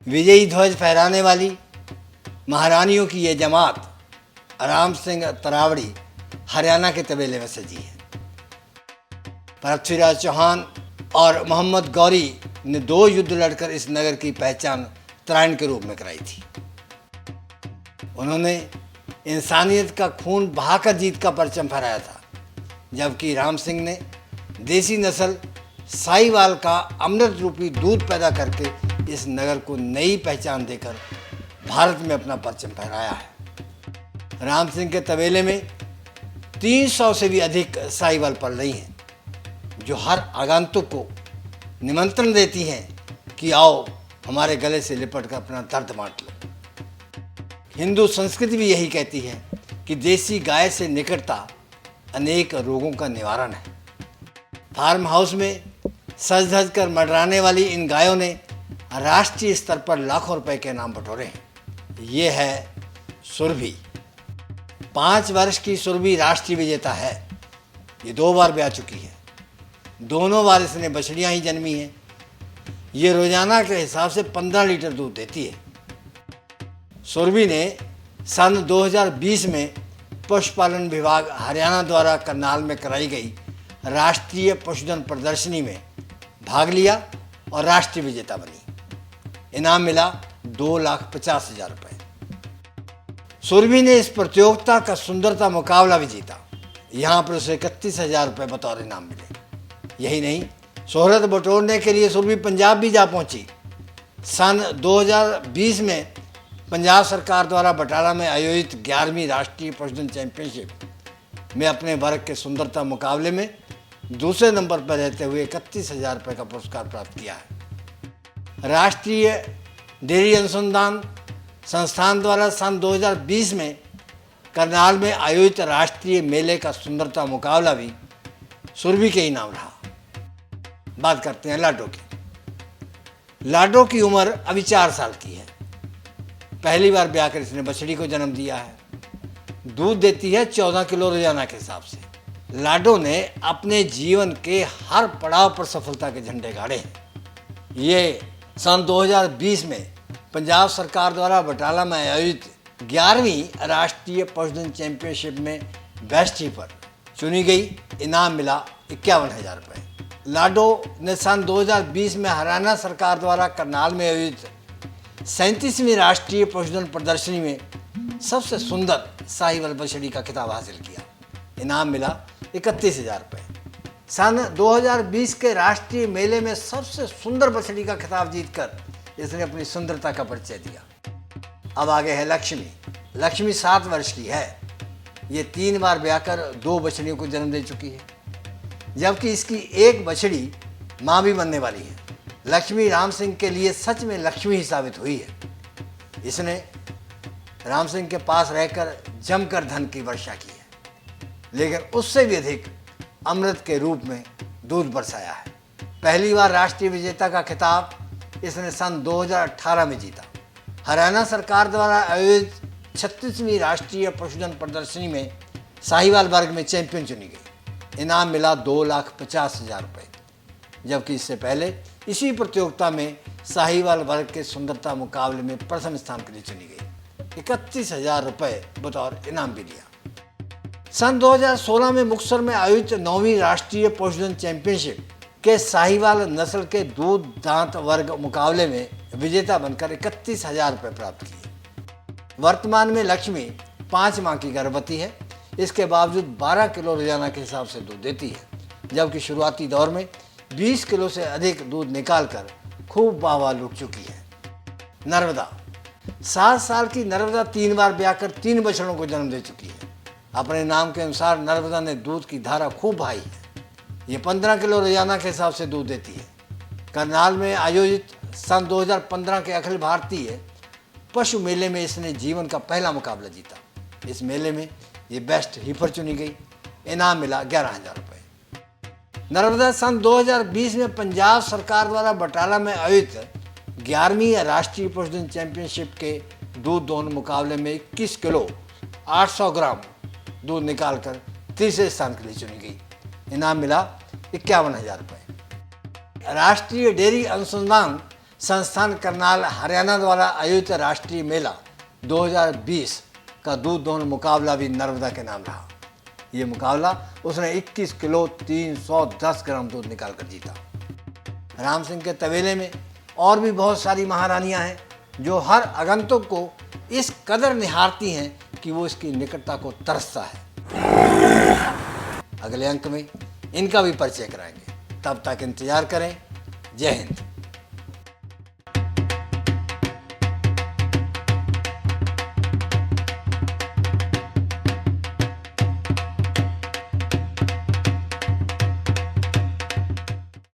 विजयी ध्वज फहराने वाली महारानियों की ये जमात राम सिंह तरावड़ी हरियाणा के तबेले में सजी है। पृथ्वीराज चौहान और मोहम्मद गौरी ने 2 युद्ध लड़कर इस नगर की पहचान तराइन के रूप में कराई थी। उन्होंने इंसानियत का खून बहाकर जीत का परचम फहराया था, जबकि राम सिंह ने देसी नस्ल साहिवाल का अमृत रूपी दूध पैदा करके इस नगर को नई पहचान देकर भारत में अपना परचम फहराया है। राम सिंह के तबेले में 300 से भी अधिक साहिवाल पल्लई हैं, जो हर आगंतुक को निमंत्रण देती हैं कि आओ हमारे गले से लिपट कर अपना दर्द बांट लो। हिंदू संस्कृति भी यही कहती है कि देसी गाय से निकटता अनेक रोगों का निवारण है। फार्म हाउस में सज धज कर मंडराने वाली इन गायों ने राष्ट्रीय स्तर पर लाखों रुपए के इनाम बटोरे हैं। ये है सुरभि। 5 वर्ष की सुरभि राष्ट्रीय विजेता है। ये 2 बार ब्याह चुकी है। दोनों बार इसने बछड़ियाँ ही जन्मी हैं। ये रोजाना के हिसाब से 15 लीटर दूध देती है। सुरभि ने सन 2020 में पशुपालन विभाग हरियाणा द्वारा करनाल में कराई गई राष्ट्रीय पशुधन प्रदर्शनी में भाग लिया और राष्ट्रीय विजेता बनी। इनाम मिला 2,50,000 रुपये। सुरभि ने इस प्रतियोगिता का सुंदरता मुकाबला भी जीता। यहाँ पर उसे 31,000 रुपये बतौर इनाम मिले। यही नहीं, शोहरत बटोरने के लिए सुरभि पंजाब भी जा पहुँची। सन 2020 में पंजाब सरकार द्वारा बटाला में आयोजित 11वीं राष्ट्रीय पशुधन चैंपियनशिप में अपने वर्ग के सुंदरता मुकाबले में दूसरे नंबर पर रहते हुए 31,000 रुपये का पुरस्कार प्राप्त किया है। राष्ट्रीय डेयरी अनुसंधान संस्थान द्वारा सन 2020 में करनाल में आयोजित राष्ट्रीय मेले का सुंदरता मुकाबला भी सुरभि के ही नाम रहा। बात करते हैं लाडो की। लाडो की उम्र अभी 4 साल की है। पहली बार ब्याह कर इसने बछड़ी को जन्म दिया है। दूध देती है 14 किलो रोजाना के हिसाब से। लाडो ने अपने जीवन के हर पड़ाव पर सफलता के झंडे गाड़े हैं। ये सन 2020 में पंजाब सरकार द्वारा बटाला में आयोजित 11वीं राष्ट्रीय पशुधन चैंपियनशिप में बेस्ट हीपर चुनी गई। इनाम मिला 51,000 रुपये। लाडो ने सन 2020 में हरियाणा सरकार द्वारा करनाल में आयोजित 37वीं राष्ट्रीय पशुधन प्रदर्शनी में सबसे सुंदर साहिवाल बछड़ी का खिताब हासिल किया। इनाम मिला 31,000 रुपये। सन 2020 के राष्ट्रीय मेले में सबसे सुंदर बछड़ी का खिताब जीतकर इसने अपनी सुंदरता का परिचय दिया। अब आगे है लक्ष्मी। लक्ष्मी 7 वर्ष की है। ये 3 बार ब्याह कर 2 बछड़ियों को जन्म दे चुकी है, जबकि इसकी एक बछड़ी माँ भी बनने वाली है। लक्ष्मी राम सिंह के लिए सच में लक्ष्मी ही साबित हुई है। इसने राम सिंह के पास रहकर जमकर धन की वर्षा की है, लेकिन उससे भी अधिक अमृत के रूप में दूध बरसाया है। पहली बार राष्ट्रीय विजेता का खिताब इसने सन 2018 में जीता। हरियाणा सरकार द्वारा आयोजित 36वीं राष्ट्रीय पशुधन प्रदर्शनी में साहिवाल वर्ग में चैंपियन चुनी गई। इनाम मिला 2,50,000 रुपये, जबकि इससे पहले इसी प्रतियोगिता में साहिवाल वर्ग के सुंदरता मुकाबले में प्रथम स्थान के लिए चुनी गई। 31,000 रुपये बतौर इनाम भी लिया। सन 2016 में मुक्तसर में आयोजित 9वीं राष्ट्रीय पशुधन चैंपियनशिप के साहिवाल नस्ल के दूध दांत वर्ग मुकाबले में विजेता बनकर 31,000 रुपये प्राप्त किए। वर्तमान में लक्ष्मी 5 माह की गर्भवती है। इसके बावजूद 12 किलो रोजाना के हिसाब से दूध देती है, जबकि शुरुआती दौर में 20 किलो से अधिक दूध निकालकर खूब वाहवाह लूट चुकी है। नर्मदा 7 साल की नर्मदा 3 बार ब्याह कर 3 बछड़ों को जन्म दे चुकी है। अपने नाम के अनुसार नर्मदा ने दूध की धारा खूब बहाई है। ये 15 किलो रोजाना के हिसाब से दूध देती है। करनाल में आयोजित सन 2015 के अखिल भारतीय पशु मेले में इसने जीवन का पहला मुकाबला जीता। इस मेले में ये बेस्ट हीपर चुनी गई। इनाम मिला 11,000 रुपये। नर्मदा सन 2020 में पंजाब सरकार द्वारा बटाला में आयोजित 11वीं राष्ट्रीय पशुधन चैंपियनशिप के दूध दोहन मुकाबले में 21 किलो 800 ग्राम दूध निकालकर तीसरे स्थान के लिए चुनी गई। इनाम मिला 51,000 रुपये। राष्ट्रीय डेयरी अनुसंधान संस्थान करनाल हरियाणा द्वारा आयोजित राष्ट्रीय मेला 2020 का दूध दोहन मुकाबला भी नर्मदा के नाम रहा। ये मुकाबला उसने 21 किलो 310 ग्राम दूध निकाल कर जीता। राम सिंह के तबेले में और भी बहुत सारी महारानियां हैं जो हर आगंतुक को इस कदर निहारती हैं कि वो इसकी निकटता को तरसता है। अगले अंक में इनका भी परिचय कराएंगे। तब तक इंतजार करें। जय हिंद।